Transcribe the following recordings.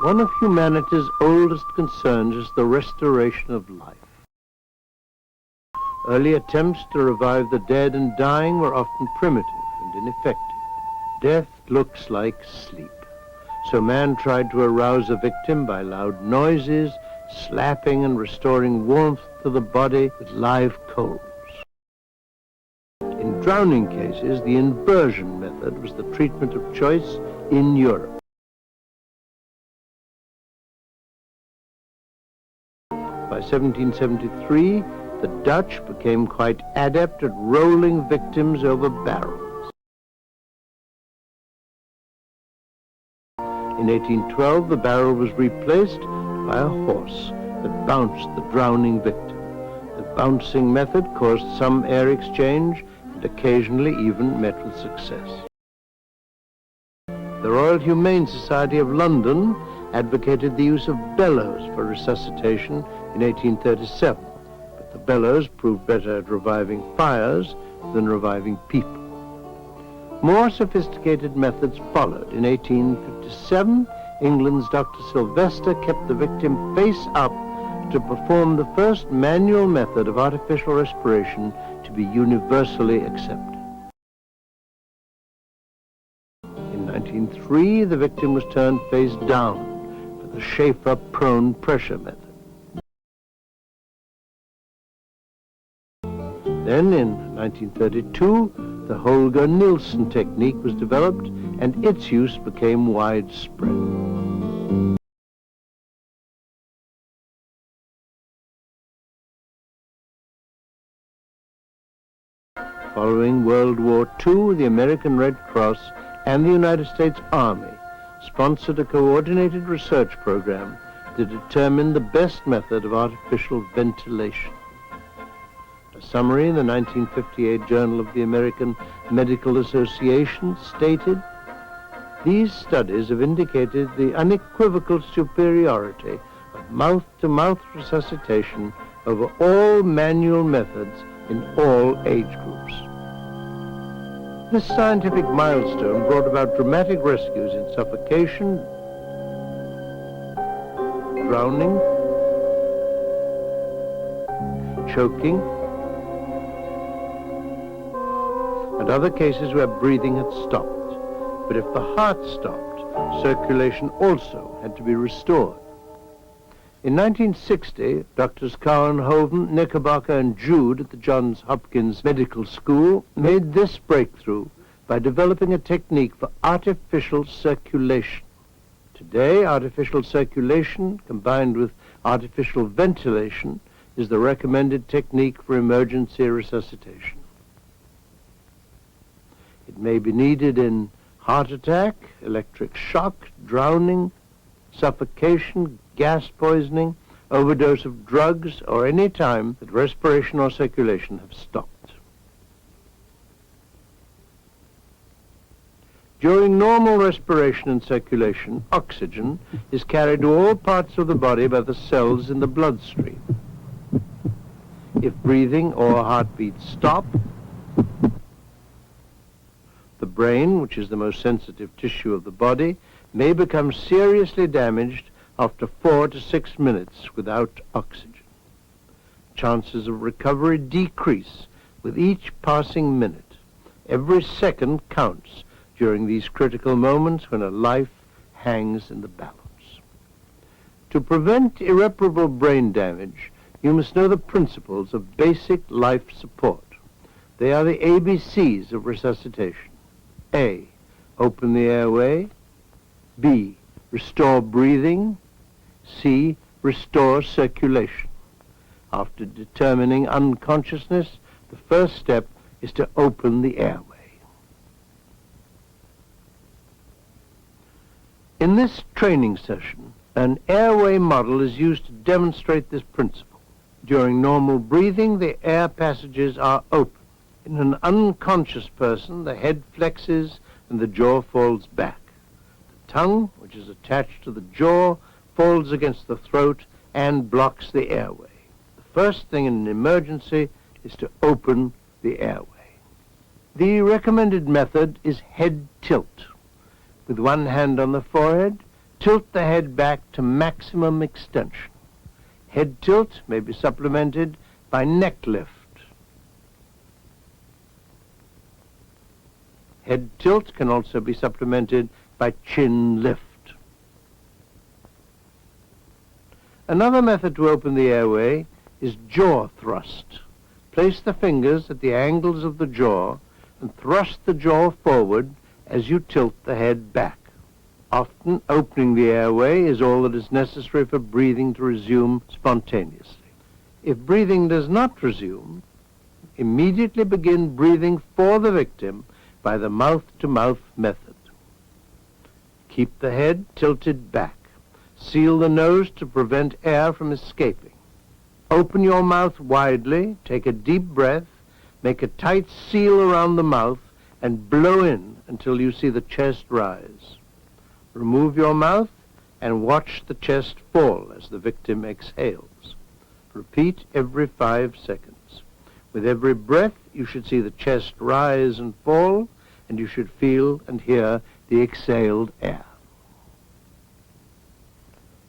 One of humanity's oldest concerns is the restoration of life. Early attempts to revive the dead and dying were often primitive and ineffective. Death looks like sleep, so man tried to arouse a victim by loud noises, slapping and restoring warmth to the body with live coals. In drowning cases, the inversion method was the treatment of choice in Europe. By 1773, the Dutch became quite adept at rolling victims over barrels. In 1812, the barrel was replaced by a horse that bounced the drowning victim. The bouncing method caused some air exchange and occasionally even met with success. The Royal Humane Society of London advocated the use of bellows for resuscitation in 1837, but the bellows proved better at reviving fires than reviving people. More sophisticated methods followed. In 1857, England's Dr. Sylvester kept the victim face up to perform the first manual method of artificial respiration to be universally accepted. In 1903, the victim was turned face down for the Schaefer prone pressure method. Then, in 1932, the Holger-Nielsen technique was developed, and its use became widespread. Following World War II, the American Red Cross and the United States Army sponsored a coordinated research program to determine the best method of artificial ventilation. A summary in the 1958 Journal of the American Medical Association stated, "These studies have indicated the unequivocal superiority of mouth-to-mouth resuscitation over all manual methods in all age groups." This scientific milestone brought about dramatic rescues in suffocation, drowning, choking, and other cases where breathing had stopped. But if the heart stopped, circulation also had to be restored. In 1960, Doctors Cowan, Hoven, Knickerbocker, and Jude at the Johns Hopkins Medical School made this breakthrough by developing a technique for artificial circulation. Today, artificial circulation combined with artificial ventilation is the recommended technique for emergency resuscitation. It may be needed in heart attack, electric shock, drowning, suffocation, gas poisoning, overdose of drugs, or any time that respiration or circulation have stopped. During normal respiration and circulation, oxygen is carried to all parts of the body by the cells in the bloodstream. If breathing or heartbeat stop, the brain, which is the most sensitive tissue of the body, may become seriously damaged after 4 to 6 minutes without oxygen. Chances of recovery decrease with each passing minute. Every second counts during these critical moments when a life hangs in the balance. To prevent irreparable brain damage, you must know the principles of basic life support. They are the ABCs of resuscitation. A, open the airway. B, restore breathing. C, restore circulation. After determining unconsciousness, the first step is to open the airway. In this training session, an airway model is used to demonstrate this principle. During normal breathing, the air passages are open. In an unconscious person, the head flexes and the jaw falls back. The tongue, which is attached to the jaw, falls against the throat and blocks the airway. The first thing in an emergency is to open the airway. The recommended method is head tilt. With one hand on the forehead, tilt the head back to maximum extension. Head tilt may be supplemented by neck lift. Head tilt can also be supplemented by chin lift. Another method to open the airway is jaw thrust. Place the fingers at the angles of the jaw and thrust the jaw forward as you tilt the head back. Often, opening the airway is all that is necessary for breathing to resume spontaneously. If breathing does not resume, immediately begin breathing for the victim by the mouth-to-mouth method. Keep the head tilted back. Seal the nose to prevent air from escaping. Open your mouth widely, take a deep breath, make a tight seal around the mouth, and blow in until you see the chest rise. Remove your mouth and watch the chest fall as the victim exhales. Repeat every 5 seconds. With every breath, you should see the chest rise and fall, and you should feel and hear the exhaled air.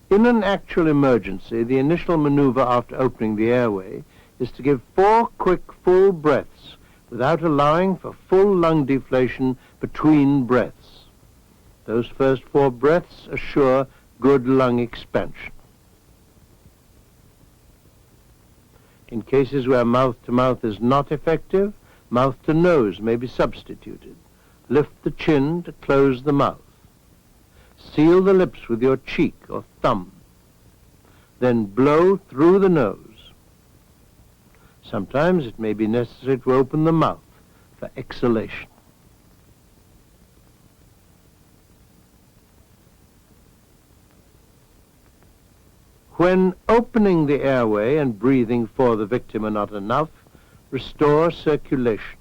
In an actual emergency, the initial maneuver after opening the airway is to give 4 quick, full breaths without allowing for full lung deflation between breaths. Those first 4 breaths assure good lung expansion. In cases where mouth-to-mouth is not effective, mouth-to-nose may be substituted. Lift the chin to close the mouth. Seal the lips with your cheek or thumb. Then blow through the nose. Sometimes it may be necessary to open the mouth for exhalation. When opening the airway and breathing for the victim are not enough, restore circulation.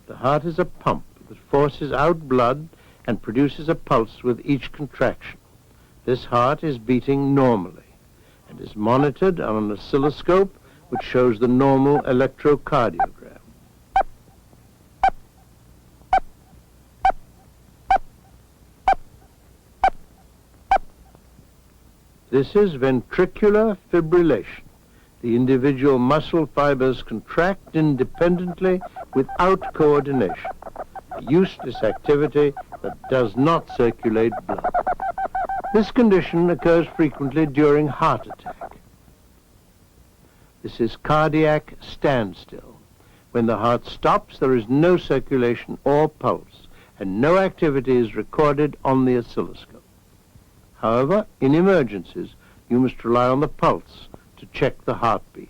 The heart is a pump that forces out blood and produces a pulse with each contraction. This heart is beating normally and is monitored on an oscilloscope which shows the normal electrocardiogram. This is ventricular fibrillation. The individual muscle fibers contract independently without coordination, a useless activity that does not circulate blood. This condition occurs frequently during heart attack. This is cardiac standstill. When the heart stops, there is no circulation or pulse, and no activity is recorded on the oscilloscope. However, in emergencies, you must rely on the pulse to check the heartbeat.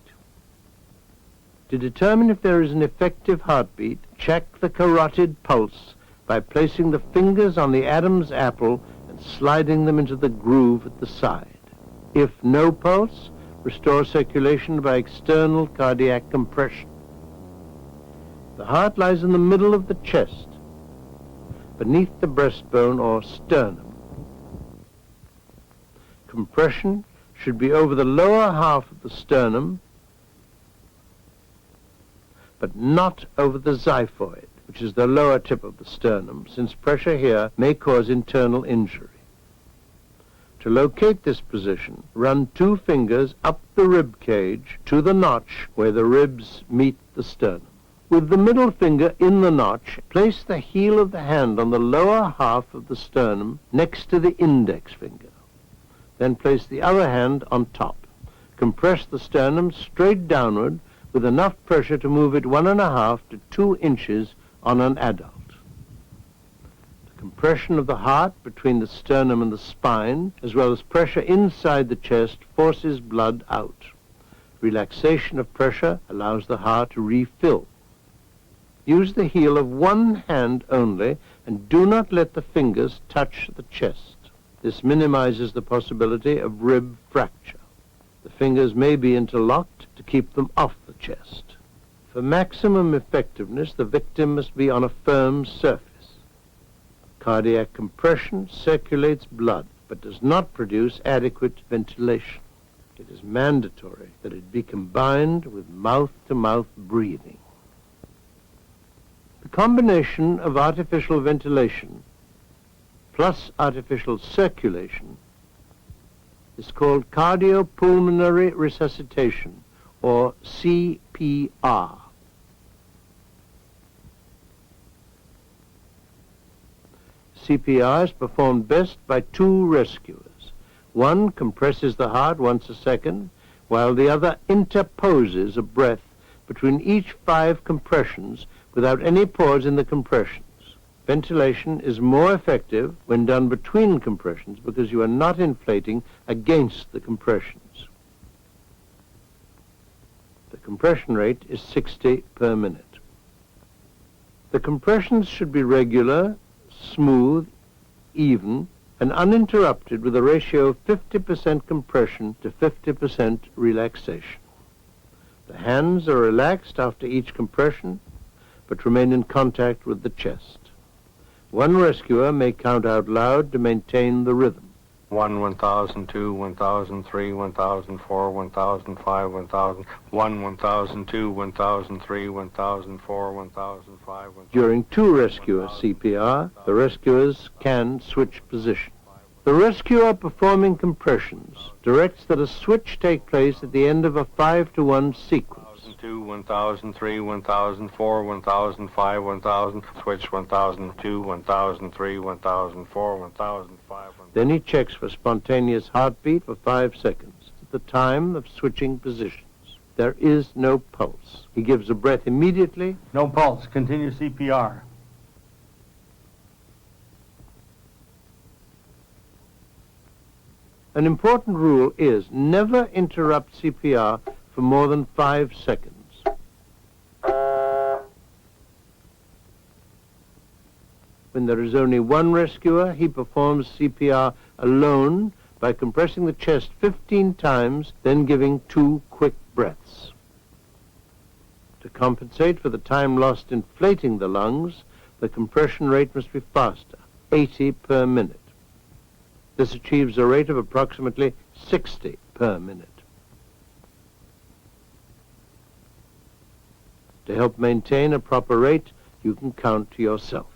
To determine if there is an effective heartbeat, check the carotid pulse by placing the fingers on the Adam's apple and sliding them into the groove at the side. If no pulse, restore circulation by external cardiac compression. The heart lies in the middle of the chest, beneath the breastbone or sternum. Compression should be over the lower half of the sternum, but not over the xiphoid, which is the lower tip of the sternum, since pressure here may cause internal injury. To locate this position, run 2 fingers up the rib cage to the notch where the ribs meet the sternum. With the middle finger in the notch, place the heel of the hand on the lower half of the sternum next to the index finger. Then place the other hand on top. Compress the sternum straight downward with enough pressure to move it 1.5 to 2 inches on an adult. The compression of the heart between the sternum and the spine, as well as pressure inside the chest, forces blood out. Relaxation of pressure allows the heart to refill. Use the heel of one hand only and do not let the fingers touch the chest. This minimizes the possibility of rib fracture. The fingers may be interlocked to keep them off the chest. For maximum effectiveness, the victim must be on a firm surface. Cardiac compression circulates blood, but does not produce adequate ventilation. It is mandatory that it be combined with mouth-to-mouth breathing. The combination of artificial ventilation plus artificial circulation is called cardiopulmonary resuscitation, or CPR. CPR is performed best by two rescuers. One compresses the heart once a second, while the other interposes a breath between each 5 compressions without any pause in the compressions. Ventilation is more effective when done between compressions because you are not inflating against the compressions. The compression rate is 60 per minute. The compressions should be regular, smooth, even, and uninterrupted with a ratio of 50% compression to 50% relaxation. The hands are relaxed after each compression, but remain in contact with the chest. One rescuer may count out loud to maintain the rhythm. 1, 1000, 2, 1000, 3, 1004, 1005, 1000, 1, 1002, 1003, 1004, 1005, 1000. During two rescuer CPR, the rescuers can switch positions. The rescuer performing compressions directs that a switch take place at the end of a 5-to-1 sequence. 1002, 1003, 1004, 1005, 1000, switch 1002, 1003, 1004, 1005. Then he checks for spontaneous heartbeat for 5 seconds at the time of switching positions. There is no pulse. He gives a breath immediately. No pulse. Continue CPR. An important rule is never interrupt CPR for more than 5 seconds. When there is only one rescuer, he performs CPR alone by compressing the chest 15 times, then giving 2 quick breaths. To compensate for the time lost inflating the lungs, the compression rate must be faster, 80 per minute. This achieves a rate of approximately 60 per minute. To help maintain a proper rate, you can count to yourself.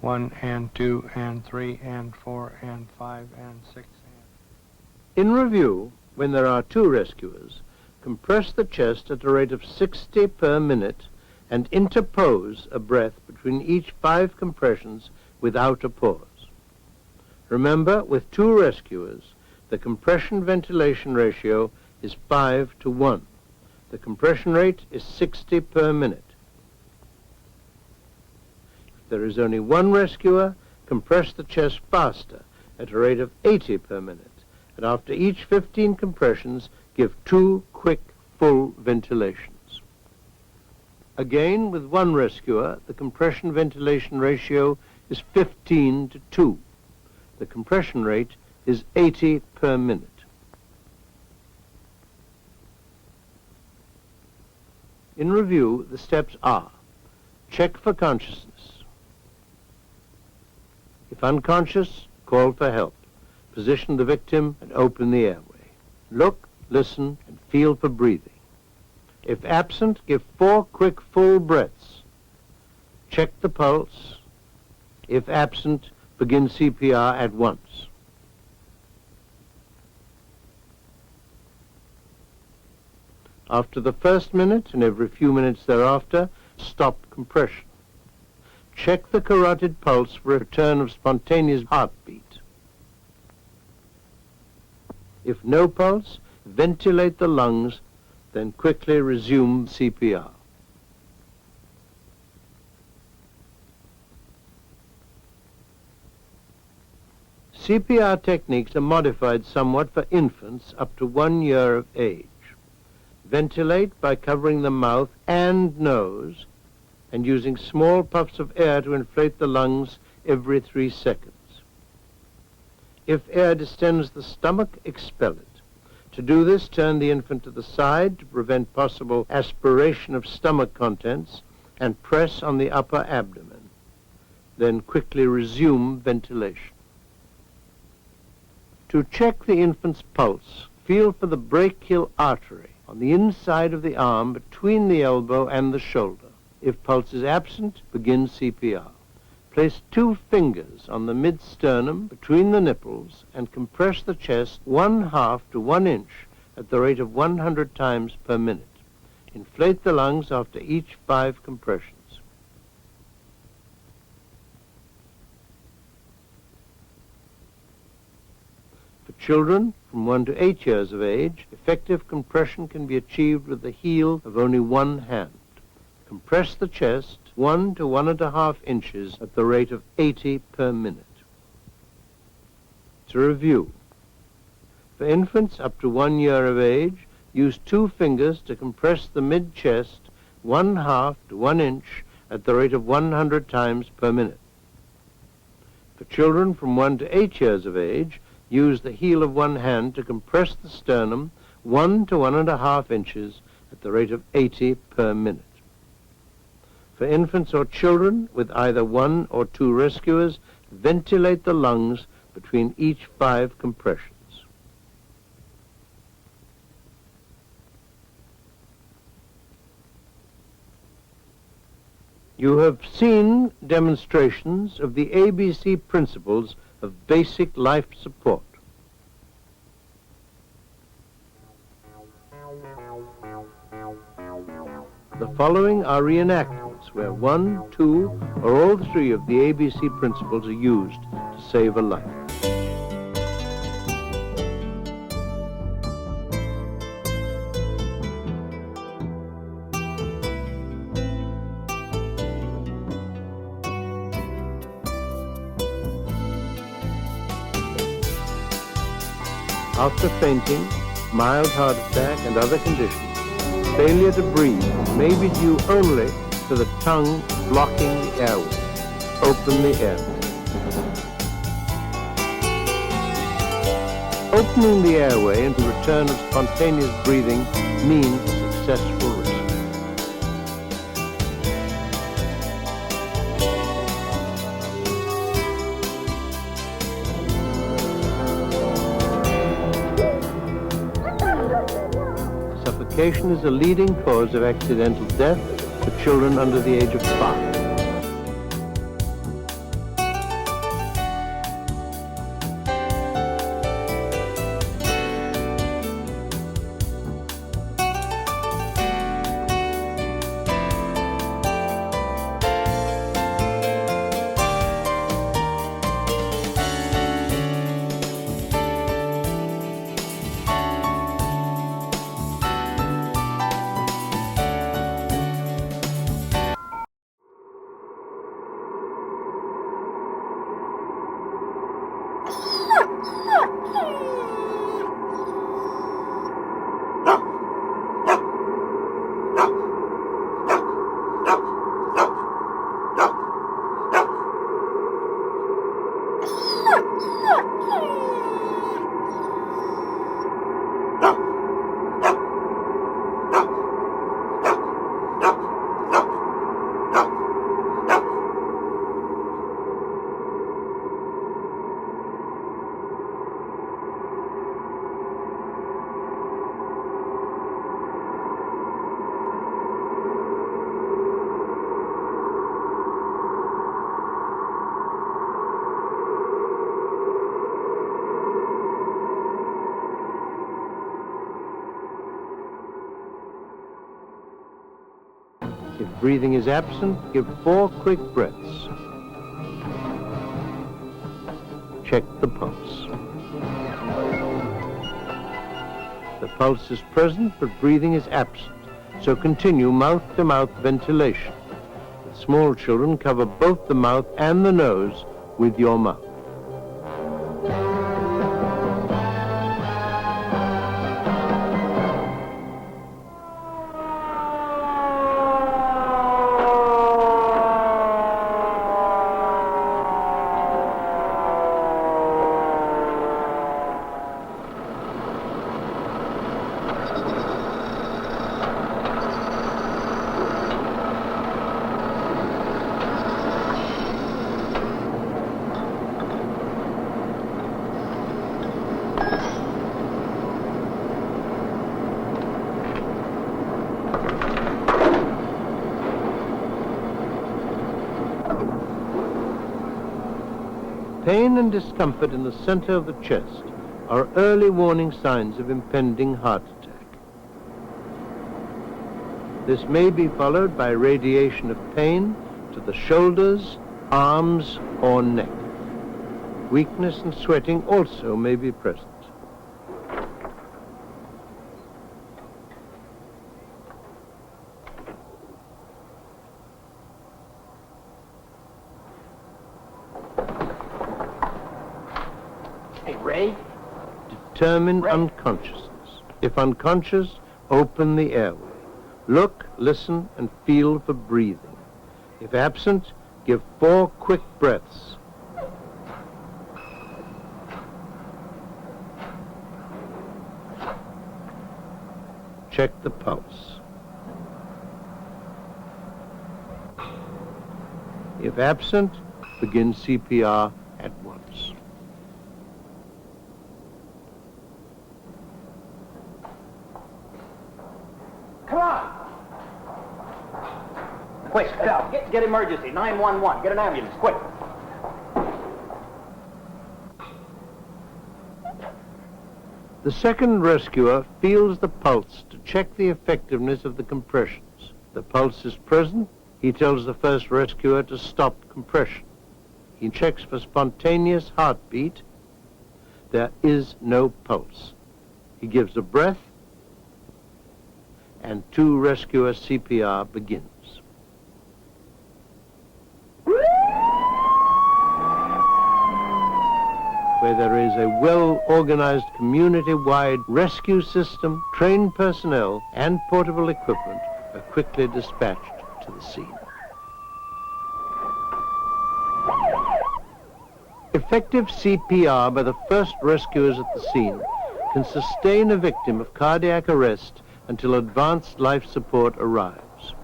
1 and 2 and 3 and 4 and 5 and 6 and... In review, when there are two rescuers, compress the chest at a rate of 60 per minute and interpose a breath between each 5 compressions without a pause. Remember, with two rescuers, the compression-ventilation ratio is 5-to-1. The compression rate is 60 per minute. If there is only one rescuer, compress the chest faster at a rate of 80 per minute, and after each 15 compressions, give 2 quick, full ventilations. Again, with one rescuer, the compression-ventilation ratio is 15-to-2. The compression rate is 80 per minute. In review, the steps are: check for consciousness. If unconscious, call for help. Position the victim and open the airway. Look, listen, and feel for breathing. If absent, give 4 quick, full breaths. Check the pulse. If absent, begin CPR at once. After the first minute and every few minutes thereafter, stop compression. Check the carotid pulse for a return of spontaneous heartbeat. If no pulse, ventilate the lungs, then quickly resume CPR. CPR techniques are modified somewhat for infants up to 1 year of age. Ventilate by covering the mouth and nose and using small puffs of air to inflate the lungs every 3 seconds. If air distends the stomach, expel it. To do this, turn the infant to the side to prevent possible aspiration of stomach contents and press on the upper abdomen. Then quickly resume ventilation. To check the infant's pulse, feel for the brachial artery on the inside of the arm between the elbow and the shoulder. If pulse is absent, begin CPR. Place 2 fingers on the mid-sternum between the nipples and compress the chest 1/2 to 1 inch at the rate of 100 times per minute. Inflate the lungs after each 5 compressions. For children from 1 to 8 years of age, effective compression can be achieved with the heel of only one hand. Compress the chest 1 to 1.5 inches at the rate of 80 per minute. To review, for infants up to 1 year of age, use 2 fingers to compress the mid-chest 1/2 to 1 inch at the rate of 100 times per minute. For children from 1 to 8 years of age, use the heel of one hand to compress the sternum 1 to 1.5 inches at the rate of 80 per minute. For infants or children with either 1 or 2 rescuers, ventilate the lungs between each 5 compressions. You have seen demonstrations of the ABC principles of basic life support. The following are reenactments where 1, 2, or all 3 of the ABC principles are used to save a life. After fainting, mild heart attack, and other conditions, failure to breathe may be due only to the tongue blocking the airway. Open the airway. Opening the airway and the return of spontaneous breathing means successful rescue. Suffocation is a leading cause of accidental death for children under the age of 5. If breathing is absent, give 4 quick breaths. Check the pulse. The pulse is present, but breathing is absent, so continue mouth-to-mouth ventilation. With small children, cover both the mouth and the nose with your mouth. Pain and discomfort in the center of the chest are early warning signs of impending heart attack. This may be followed by radiation of pain to the shoulders, arms, or neck. Weakness and sweating also may be present. Hey, Ray? Determine Ray. unconsciousness. If unconscious, open the airway. Look, listen, and feel for breathing. If absent, give 4 quick breaths. Check the pulse. If absent, begin CPR at once. Come on! Quick, get emergency, 911. Get an ambulance, quick. The second rescuer feels the pulse to check the effectiveness of the compressions. The pulse is present. He tells the first rescuer to stop compression. He checks for spontaneous heartbeat. There is no pulse. He gives a breath, and 2 rescuer CPR begins. Where there is a well-organized community-wide rescue system, trained personnel and portable equipment are quickly dispatched to the scene. Effective CPR by the first rescuers at the scene can sustain a victim of cardiac arrest until advanced life support arrives.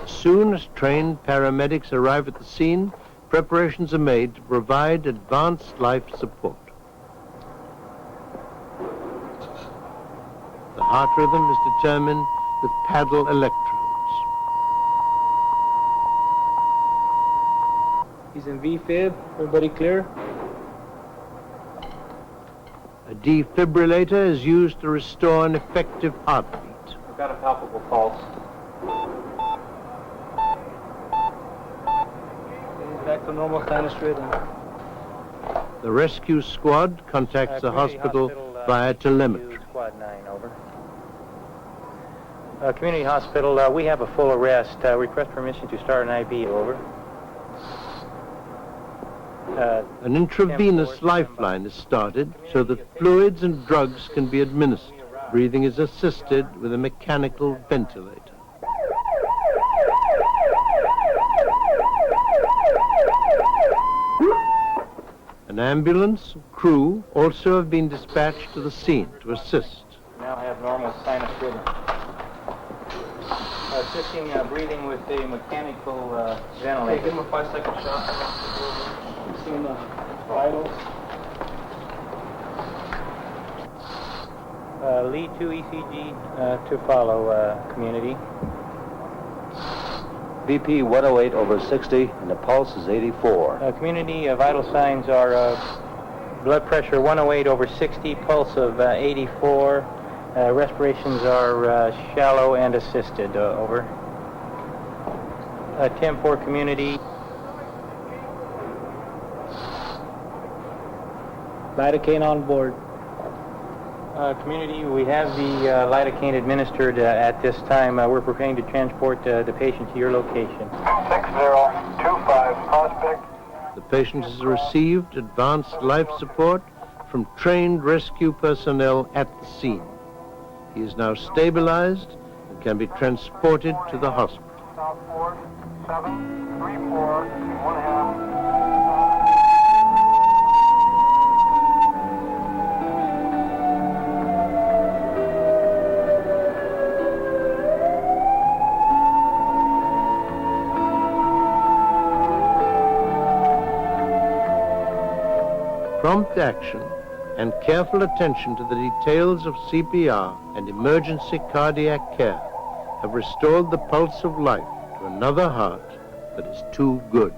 As soon as trained paramedics arrive at the scene, preparations are made to provide advanced life support. The heart rhythm is determined with paddle electrodes. He's in V-fib. Everybody clear? A defibrillator is used to restore an effective heartbeat. We've got a palpable pulse. He's back to normal sinus rhythm. The rescue squad contacts the hospital via telemetry. Squad 9, over. Community hospital, we have a full arrest. Request permission to start an IV, over. An intravenous lifeline is started so that fluids and drugs can be administered. Breathing is assisted with a mechanical ventilator. An ambulance and crew also have been dispatched to the scene to assist. Now have normal sinus rhythm. Assisting breathing with the mechanical ventilator. Give him a 5-second shot. Seeing the vitals. Lead 2 ECG to follow, community. BP 108 over 60, and the pulse is 84. Community vital signs are blood pressure 108 over 60, pulse of 84. Respirations are shallow and assisted, over. 10-4 community. Lidocaine on board. Community, we have the lidocaine administered at this time. We're preparing to transport the patient to your location. 6025 prospect. The patient has received advanced life support from trained rescue personnel at the scene. He is now stabilized and can be transported to the hospital. South 4, 7, 3, 4, 1/2. Prompt action and careful attention to the details of CPR and emergency cardiac care have restored the pulse of life to another heart that is too good.